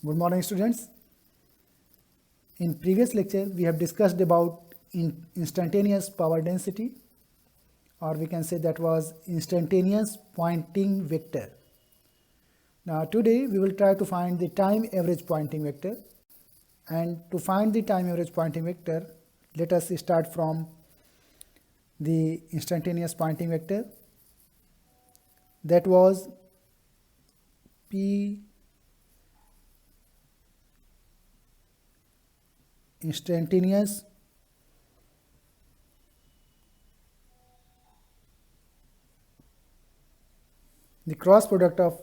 Good morning, students. In previous lecture, we have discussed about instantaneous power density, or we can say that was instantaneous Poynting vector. Now today we will try to find the time average Poynting vector, and to find the time average Poynting vector, let us start from the instantaneous Poynting vector. That was P instantaneous the cross product of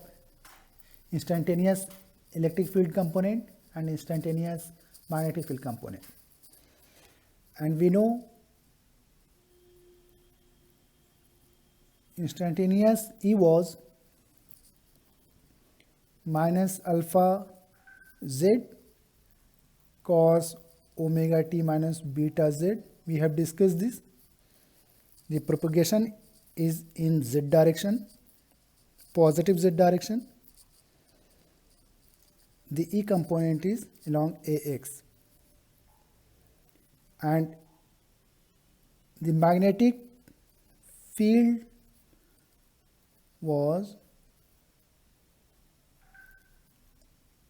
instantaneous electric field component and instantaneous magnetic field component. And we know instantaneous E was minus alpha z cos omega t minus beta z. We have discussed this. The propagation is in z direction, positive z direction. The E component is along AX, and the magnetic field was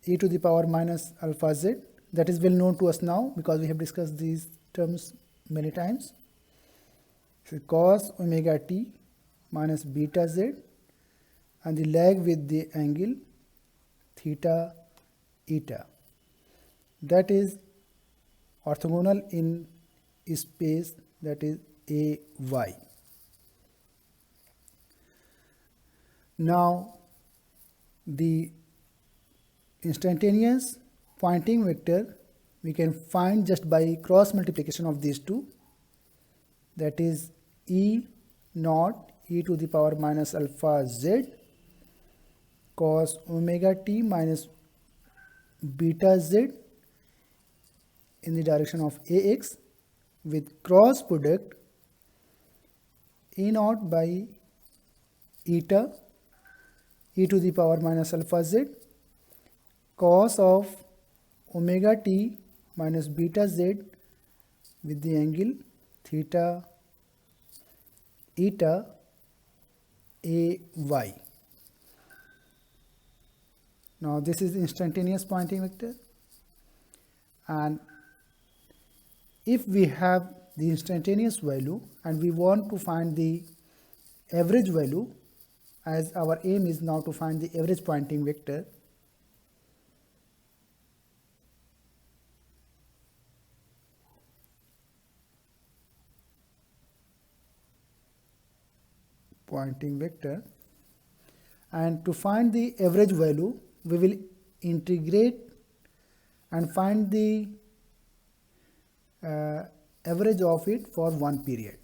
e to the power minus alpha z. That is well known to us now because we have discussed these terms many times. So cos omega t minus beta z, and the lag with the angle theta eta. That is orthogonal in space, that is AY. Now the instantaneous Poynting vector we can find just by cross multiplication of these two, that is E naught e to the power minus alpha z cos omega t minus beta z in the direction of AX with cross product E naught by eta e to the power minus alpha z cos of omega t minus beta z with the angle theta eta AY. Now this is instantaneous Poynting vector, and if we have the instantaneous value and we want to find the average value, as our aim is now to find the average Poynting vector, and to find the average value we will integrate and find the average of it for one period.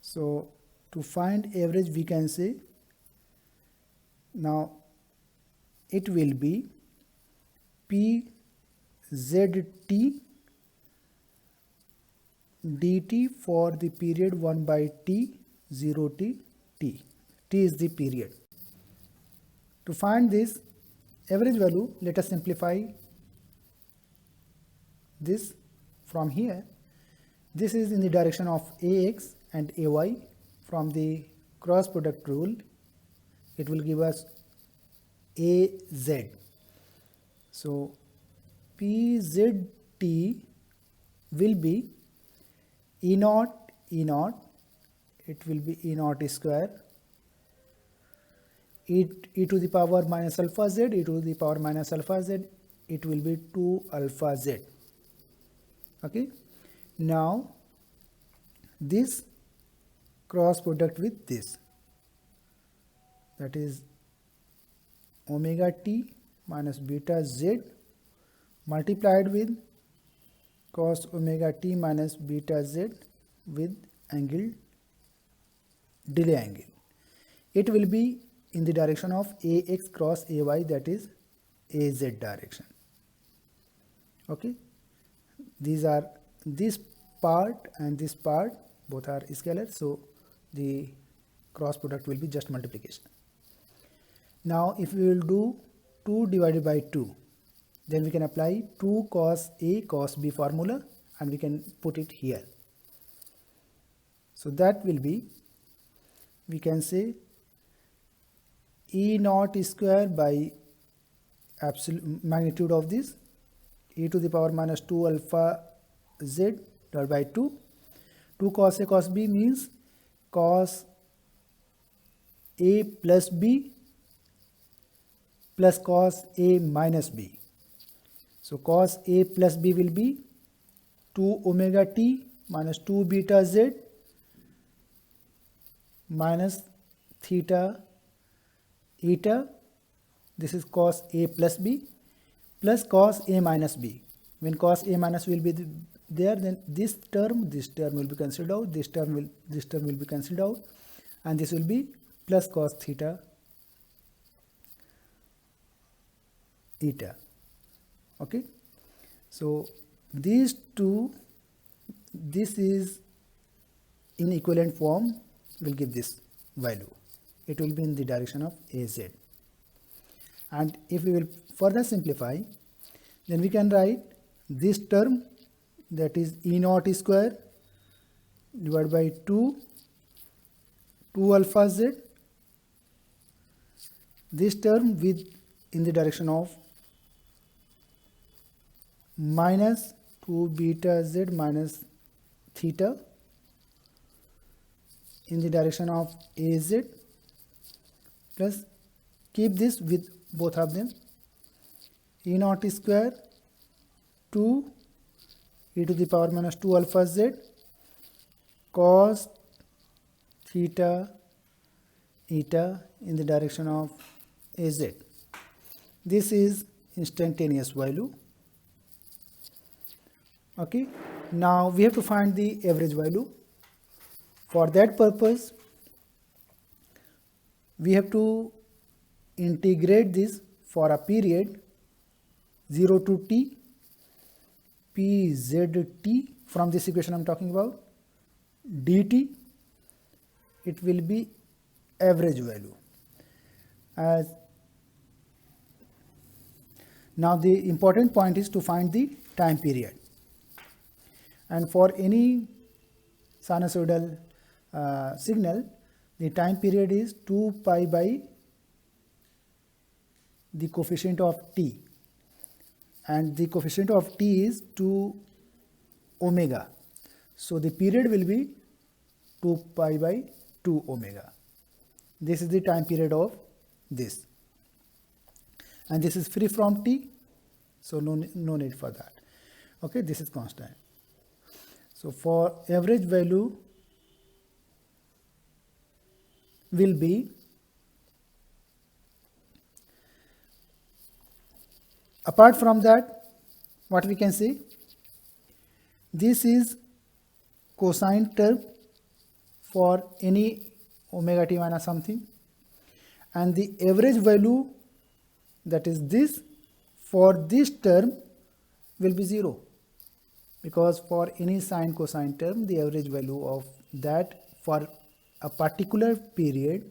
So to find average we can say now it will be PZT dt for the period 1 by t 0t t. T is the period. To find this average value, let us simplify this from here. This is in the direction of AX and AY. From the cross product rule, it will give us AZ. So PZT will be E naught, it will be E naught square, e to the power minus alpha z, e to the power minus alpha z, it will be 2 alpha z. Okay. Now this cross product with this, that is omega t minus beta z multiplied with cos omega t minus beta z with angle delay angle. It will be in the direction of AX cross AY, that is AZ direction. Okay. These are this part and this part both are scalar, so the cross product will be just multiplication. Now if we will do 2 divided by 2. Then we can apply 2 cos A cos B formula and we can put it here. So that will be, we can say, E naught square by absolute magnitude of this e to the power minus 2 alpha z divided by 2. 2 cos A cos B means cos A plus B plus cos A minus B. So cos A plus B will be 2 omega t minus 2 beta z minus theta eta. This is cos A plus B plus cos A minus B. When cos A minus will be there, then this term will be cancelled out, this term will be cancelled out, and this will be plus cos theta eta. Okay, so these two, this is in equivalent form, will give this value. It will be in the direction of AZ. And if we will further simplify, then we can write this term, that is E naught square divided by 2 alpha z, this term with in the direction of minus 2 beta z minus theta in the direction of AZ, plus keep this with both of them, E naught square 2 e to the power minus 2 alpha z cos theta eta in the direction of AZ. This is instantaneous value. Okay, now we have to find the average value. For that purpose, we have to integrate this for a period 0 to t pzt from this equation I am talking about dt. It will be average value. As now the important point is to find the time period, and for any sinusoidal signal, the time period is 2 pi by the coefficient of t, and the coefficient of t is 2 omega. So the period will be 2 pi by 2 omega. This is the time period of this, and this is free from t, so no need for that. Okay, this is constant. So for average value will be, apart from that, what we can say, this is cosine term for any omega t minus something, and the average value, that is this, for this term will be 0, because for any sine cosine term the average value of that for a particular period,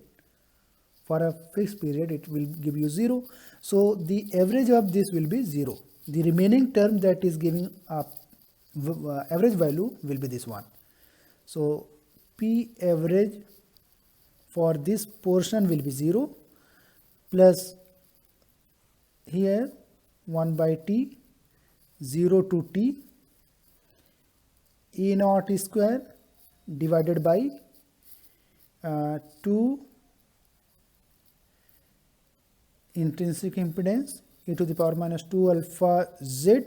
for a fixed period, it will give you 0. So the average of this will be 0. The remaining term that is giving a average value will be this one. So P average for this portion will be 0, plus here 1 by t 0 to t E naught square divided by 2 intrinsic impedance e to the power minus 2 alpha z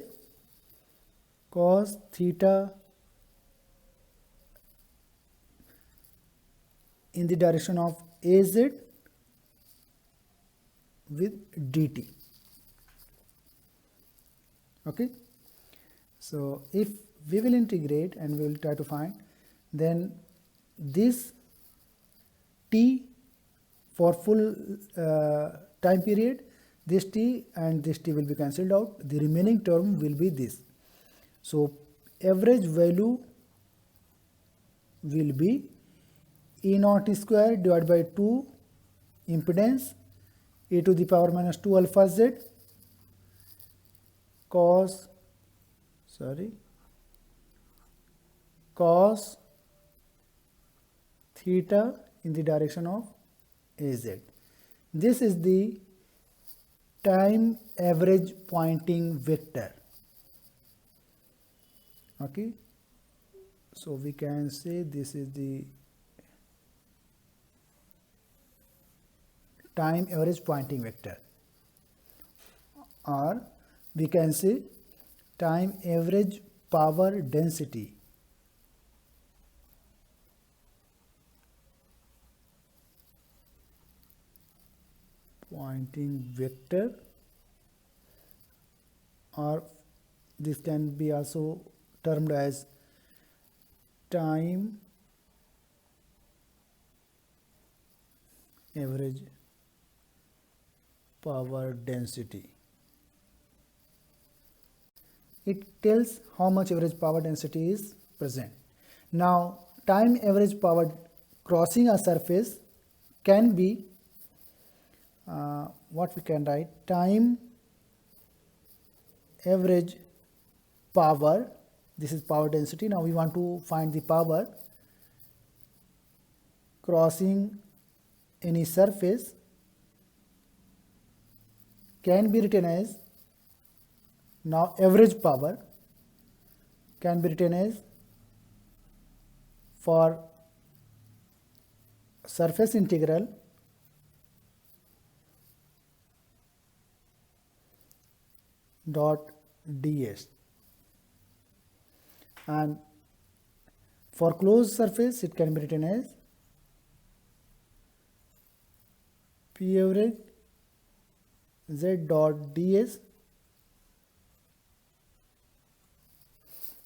cos theta in the direction of AZ with dt. Okay, so if we will integrate and we will try to find, then this t for full time period, this t and this t will be cancelled out, the remaining term will be this. So average value will be E naught square divided by 2 impedance e to the power minus 2 alpha z cos theta in the direction of az. This is the time average Poynting vector. Okay, so we can say this is the time average Poynting vector, or we can say time average power density. Poynting vector, or this can be also termed as time average power density. It tells how much average power density is present. Now, time average power crossing a surface can be what we can write, time average power, this is power density. Now we want to find the power crossing any surface, can be written as, now average power can be written as, for surface integral dot ds, and for closed surface it can be written as p average z dot ds.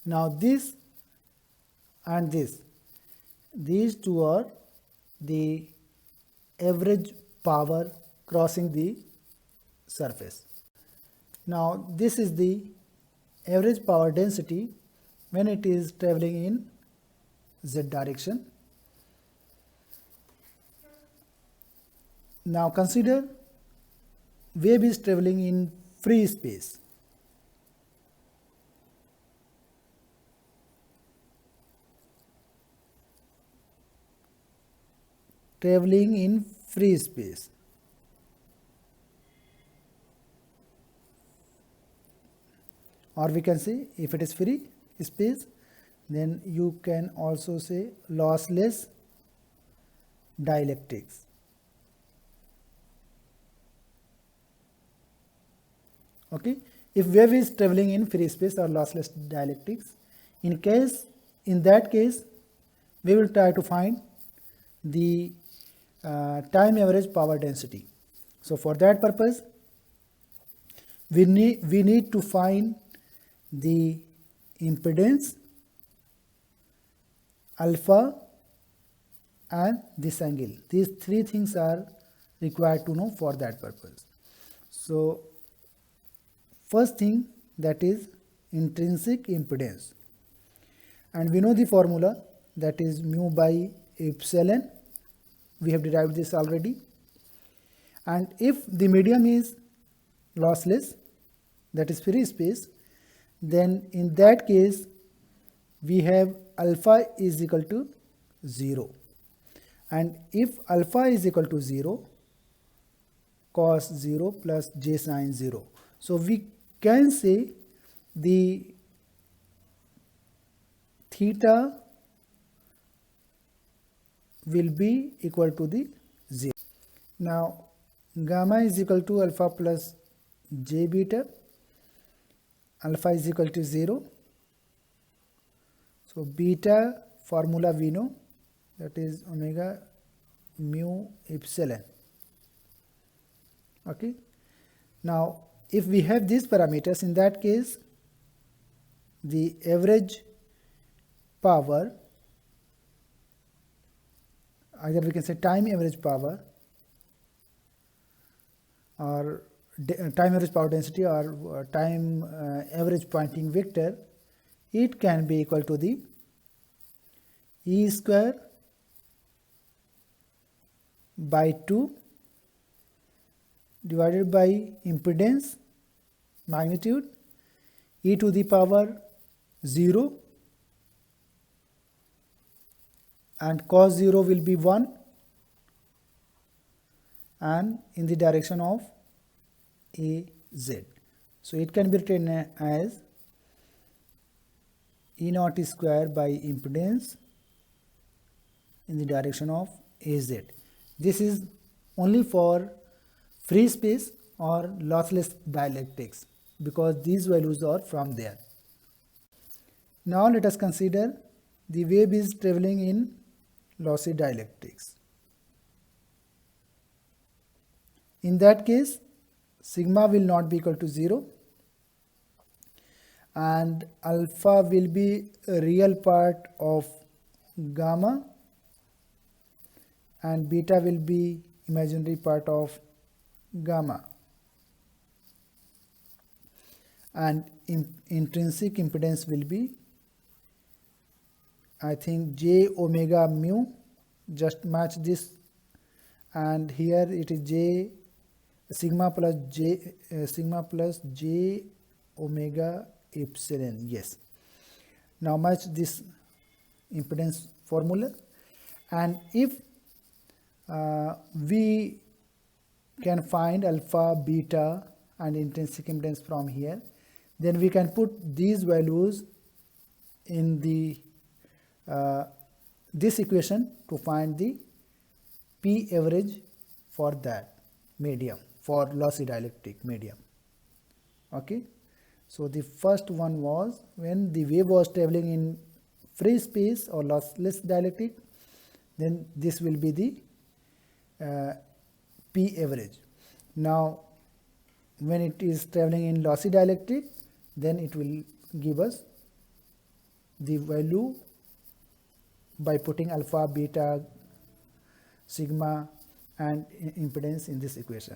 Now this and this, these two are the average power crossing the surface. Now this is the average power density when it is traveling in z direction. Now consider wave is traveling in free space. Traveling in free space. Or we can say, if it is free space, then you can also say lossless dielectrics. Okay, if wave is traveling in free space or lossless dielectrics, in that case, we will try to find the time average power density. So for that purpose, we need to find the impedance, alpha, and this angle. These three things are required to know for that purpose. So first thing, that is intrinsic impedance, and we know the formula, that is mu by epsilon. We have derived this already. And if the medium is lossless, that is free space, then in that case we have alpha is equal to 0, and if alpha is equal to 0, cos 0 plus j sin 0. So we can say the theta will be equal to the 0. Now gamma is equal to alpha plus j beta. Alpha is equal to 0. So beta formula we know, that is omega mu epsilon. Okay. Now if we have these parameters, in that case the average power, either we can say time average power or time average power density or time average Poynting vector, it can be equal to the E square by 2 divided by impedance magnitude e to the power 0, and cos 0 will be 1, and in the direction of AZ. So it can be written as E naught square by impedance in the direction of AZ. This is only for free space or lossless dielectrics because these values are from there. Now let us consider the wave is traveling in lossy dielectrics. In that case, sigma will not be equal to 0 and alpha will be a real part of gamma and beta will be imaginary part of gamma, and intrinsic impedance will be, I think, j omega mu, just match this, and here it is j sigma plus j omega epsilon. Yes, now match this impedance formula, and if we can find alpha, beta and intrinsic impedance from here, then we can put these values in the this equation to find the P average for that medium, for lossy dielectric medium. Okay, so the first one was when the wave was traveling in free space or lossless dielectric, then this will be the P average. Now when it is traveling in lossy dielectric, then it will give us the value by putting alpha, beta, sigma and impedance in this equation.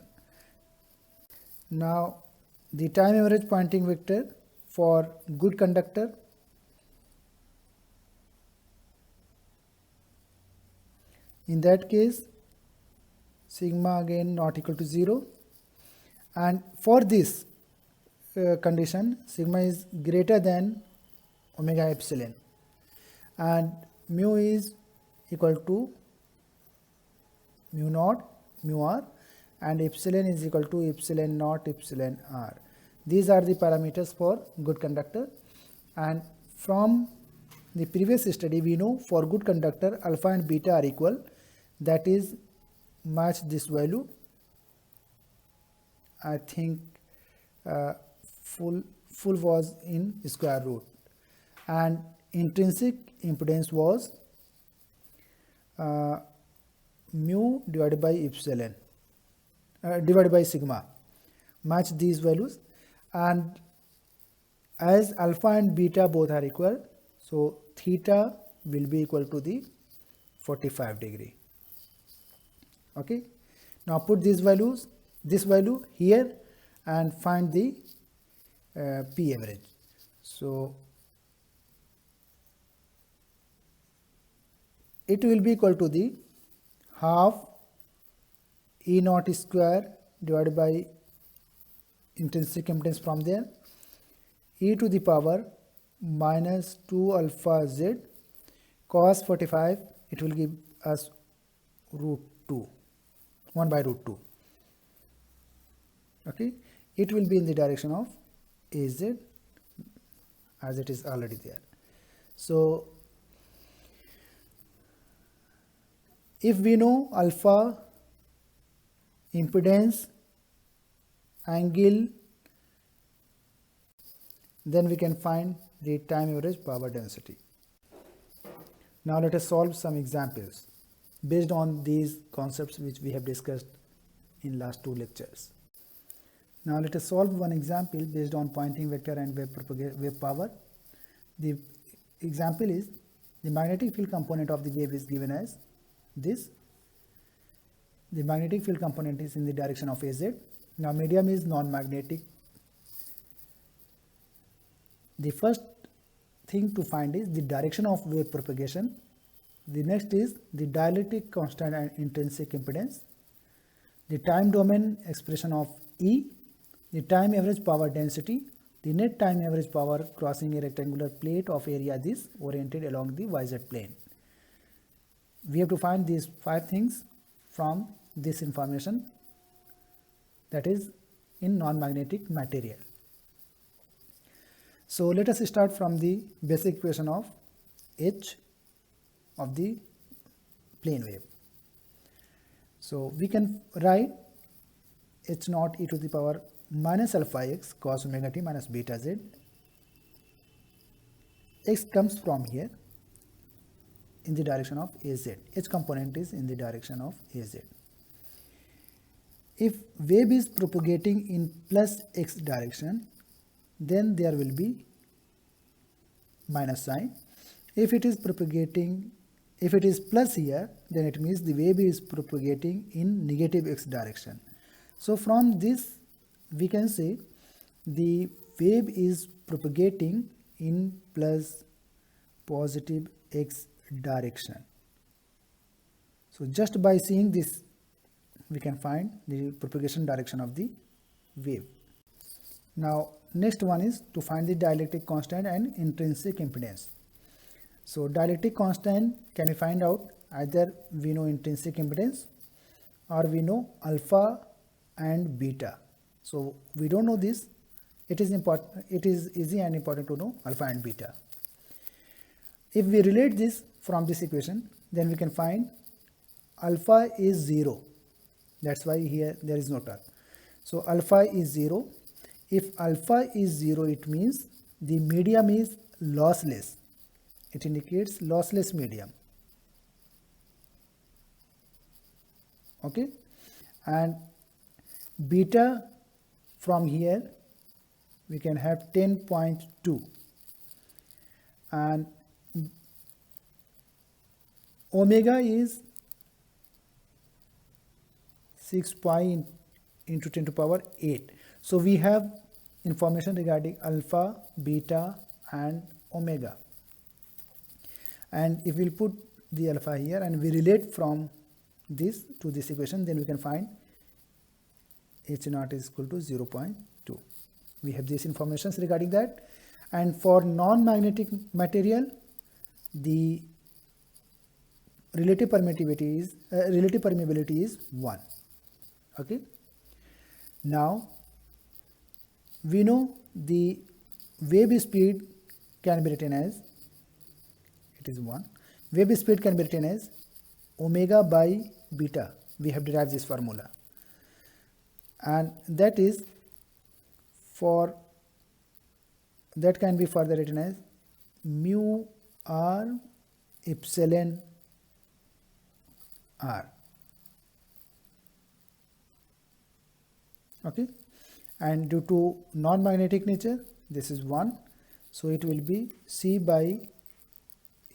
Now the time average Poynting vector for good conductor, in that case sigma again not equal to 0, and for this condition sigma is greater than omega epsilon and mu is equal to mu naught mu r and epsilon is equal to epsilon naught epsilon r. These are the parameters for good conductor, and from the previous study we know for good conductor alpha and beta are equal, that is match this value. I think full was in square root, and intrinsic impedance was mu divided by epsilon divided by sigma. Match these values, and as alpha and beta both are equal, so theta will be equal to the 45 degree. Okay, now put these values, this value here and find the P average. So it will be equal to the half E naught square divided by intrinsic impedance from there, e to the power minus 2 alpha z cos 45, it will give us root 2, 1 by root 2. Okay, it will be in the direction of AZ as it is already there. So if we know alpha, impedance, angle, then we can find the time average power density. Now let us solve some examples based on these concepts which we have discussed in last 2 lectures. Now let us solve one example based on Poynting vector and wave power. The example is the magnetic field component of the wave is given as this. The magnetic field component is in the direction of AZ. Now medium is non-magnetic. The first thing to find is the direction of wave propagation. The next is the dielectric constant and intrinsic impedance. the time domain expression of E, the time average power density, the net time average power crossing a rectangular plate of area this oriented along the YZ plane. We have to find these 5 things from this information, that is in non-magnetic material. So let us start from the basic equation of H of the plane wave. So we can write H naught e to the power minus alpha x cos omega t minus beta z. X comes from here in the direction of AZ. H component is in the direction of AZ. If wave is propagating in plus x direction, then there will be minus sign. If it is plus here, then it means the wave is propagating in negative x direction. So from this we can say the wave is propagating in plus positive x direction. So just by seeing this we can find the propagation direction of the wave. Now next one is to find the dielectric constant and intrinsic impedance. So dielectric constant can we find out, either we know intrinsic impedance or we know alpha and beta. So we don't know this. It is easy and important to know alpha and beta. If we relate this from this equation, then we can find alpha is 0. That's why here there is no term. So alpha is 0. If alpha is 0, it means the medium is lossless. It indicates lossless medium. Okay, and beta, from here we can have 10.2, and omega is 6 pi into 10 to power 8. So we have information regarding alpha, beta and omega. And if we'll put the alpha here and we relate from this to this equation, then we can find H naught is equal to 0.2. We have these informations regarding that. And for non-magnetic material, the relative permittivity is relative permeability is 1. Okay. Now we know the wave speed can be written as, it is 1. Wave speed can be written as omega by beta. We have derived this formula, and that is for, that can be further written as mu r epsilon r. Okay, and due to non-magnetic nature, this is 1, so it will be C by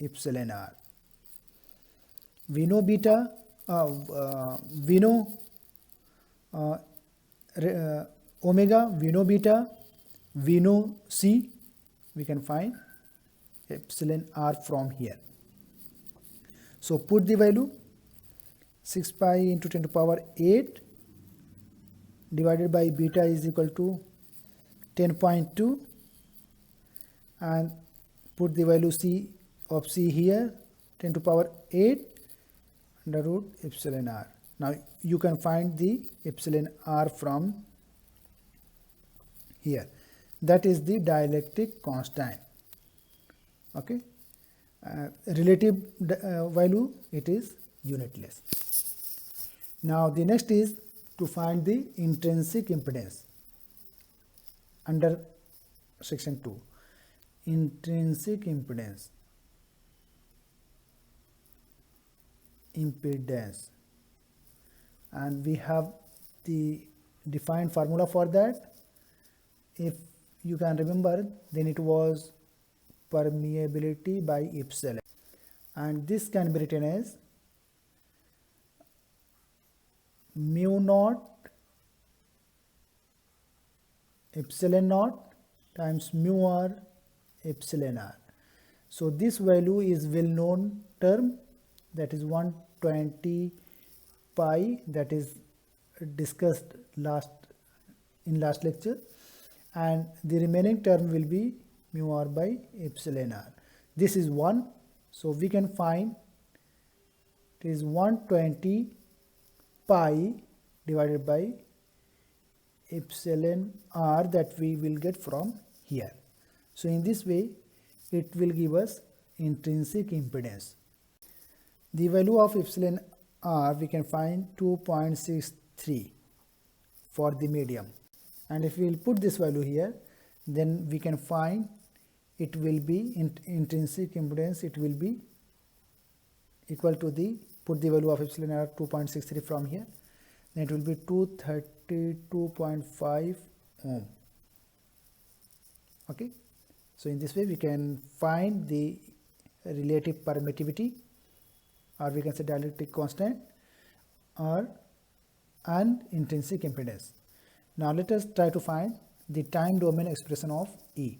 epsilon r. We know beta, we know omega, we know beta, we know C, we can find epsilon r from here. So put the value 6 pi into 10 to power 8 divided by beta is equal to 10.2, and put the value C of C here, 10 to power 8 under root epsilon r. Now you can find the epsilon r from here. That is the dielectric constant. Okay, relative value, it is unitless. Now the next is to find the intrinsic impedance under section 2. Intrinsic impedance, and we have the defined formula for that. If you can remember, then it was permeability by epsilon, and this can be written as mu naught epsilon naught times mu r epsilon r. So this value is well known term, that is 120 pi, that is discussed in last lecture, and the remaining term will be mu r by epsilon r. This is 1, so we can find it is 120 pi divided by epsilon r that we will get from here. So in this way it will give us intrinsic impedance. The value of epsilon r we can find 2.63 for the medium, and if we will put this value here, then we can find it will be intrinsic impedance, it will be equal to the, put the value of epsilon r 2.63 from here, then it will be 232.5 ohm. Okay, so in this way we can find the relative permittivity, or we can say dielectric constant, or and intrinsic impedance. Now let us try to find the time domain expression of E,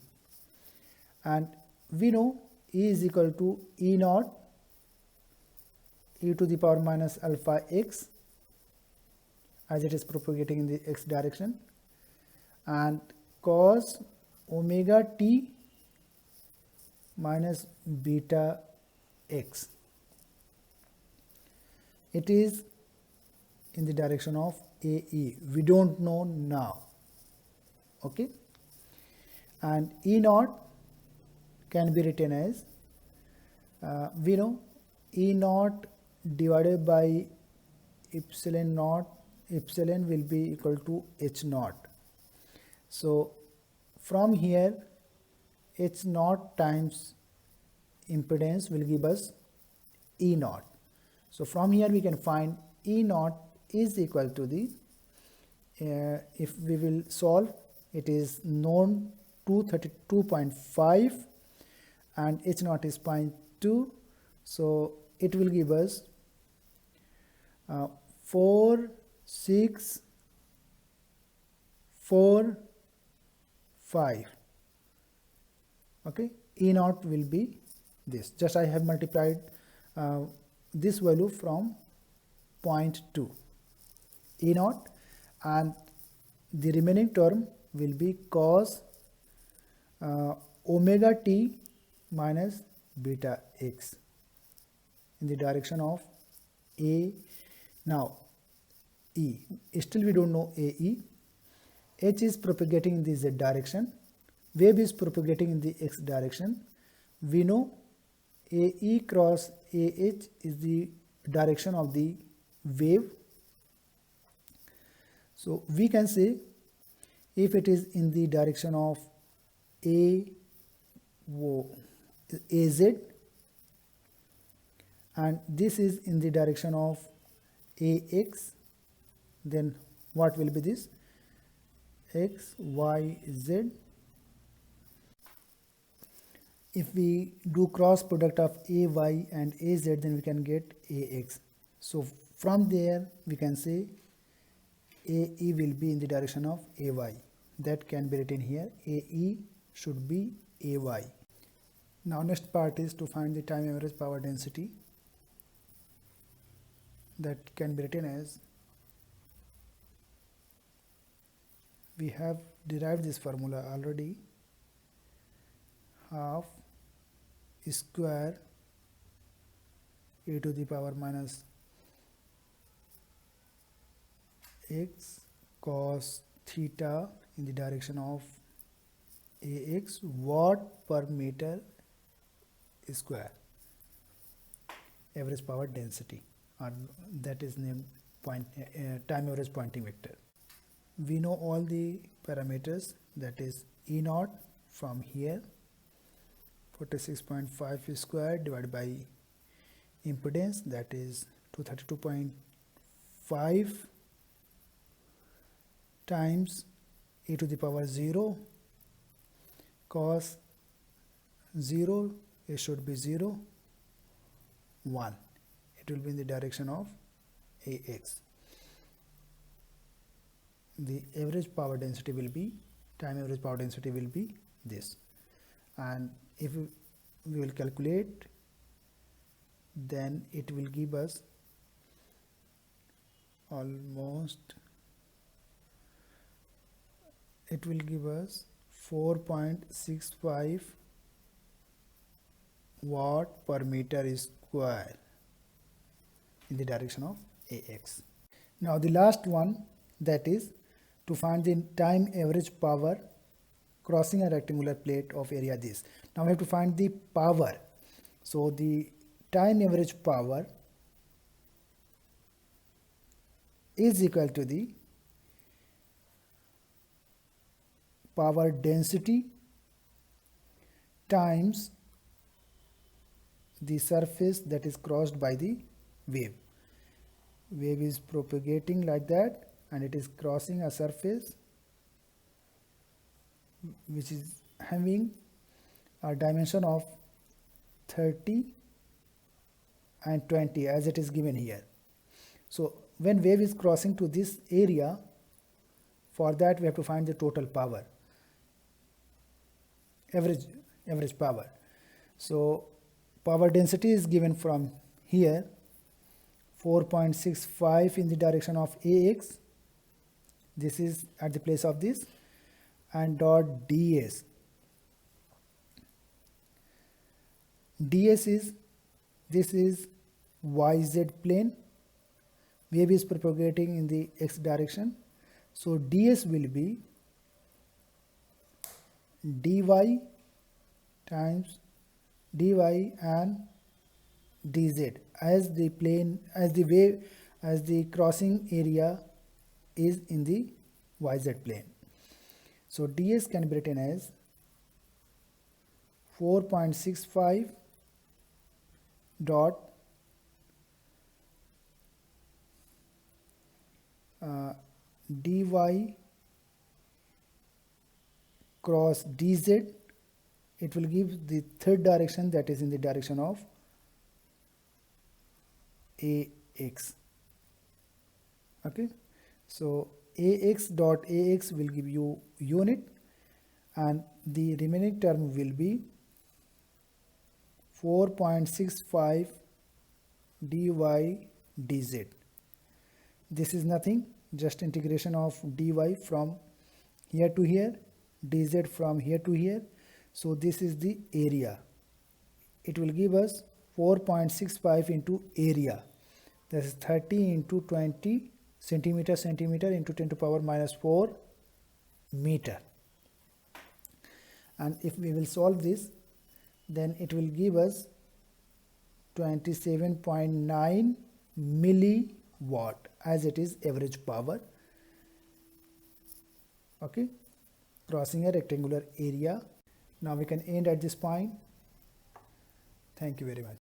and we know E is equal to E naught e to the power minus alpha x, as it is propagating in the x direction, and cos omega t minus beta x. It is in the direction of AE. We don't know now. Okay, and E naught can be written as we know E naught divided by epsilon naught, epsilon will be equal to H naught. So from here H naught times impedance will give us E naught. So from here we can find E naught is equal to the, if we will solve, it is known 232.5 and H naught is 0.2, so it will give us 4.645. Okay, E naught will be this. Just I have multiplied this value from 0.2 E naught, and the remaining term will be cos omega t minus beta x in the direction of A. Now E, still we don't know AE. H is propagating in the z direction, wave is propagating in the x direction. We know AE cross AH is the direction of the wave. So we can say if it is in the direction of AZ and this is in the direction of AX, then what will be this? X, Y, Z. If we do cross product of AY and AZ, then we can get AX. So from there we can say AE will be in the direction of AY. That can be written here. AE should be AY. Now next part is to find the time average power density. That can be written as, we have derived this formula already, half square e to the power minus x cos theta in the direction of AX watt per meter square, average power density, or that is named time average Poynting vector. We know all the parameters, that is E naught from here 46.5 square divided by impedance, that is 232.5 times e to the power 0 cos 0, it should be 0 1, it will be in the direction of AX. The average power density will be, time average power density will be this, and if we will calculate, then it will give us almost it will give us 4.65 watt per meter square in the direction of AX. Now the last one, that is to find the time average power crossing a rectangular plate of area this. Now we have to find the power. So the time average power is equal to the power density times the surface that is crossed by the wave. Wave is propagating like that and it is crossing a surface which is having a dimension of 30 and 20 as it is given here. So when wave is crossing to this area, for that we have to find the total power, average power. So power density is given from here, 4.65 in the direction of AX, this is at the place of this, and dot ds. ds is, this is YZ plane, wave is propagating in the X direction, so ds will be dy times dy and dz as the plane, as the wave, as the crossing area is in the YZ plane. So ds can be written as 4.65 dot dy cross dz. It will give the third direction, that is in the direction of AX. Okay, so AX dot AX will give you unit and the remaining term will be 4.65 dy dz. This is nothing, just integration of dy from here to here, dz from here to here. So this is the area. It will give us 4.65 into area, that is 30 into 20 centimeter into 10 to power minus 4 meter. And if we will solve this, then it will give us 27.9 milliwatt as it is average power, okay, crossing a rectangular area. Now we can end at this point. Thank you very much.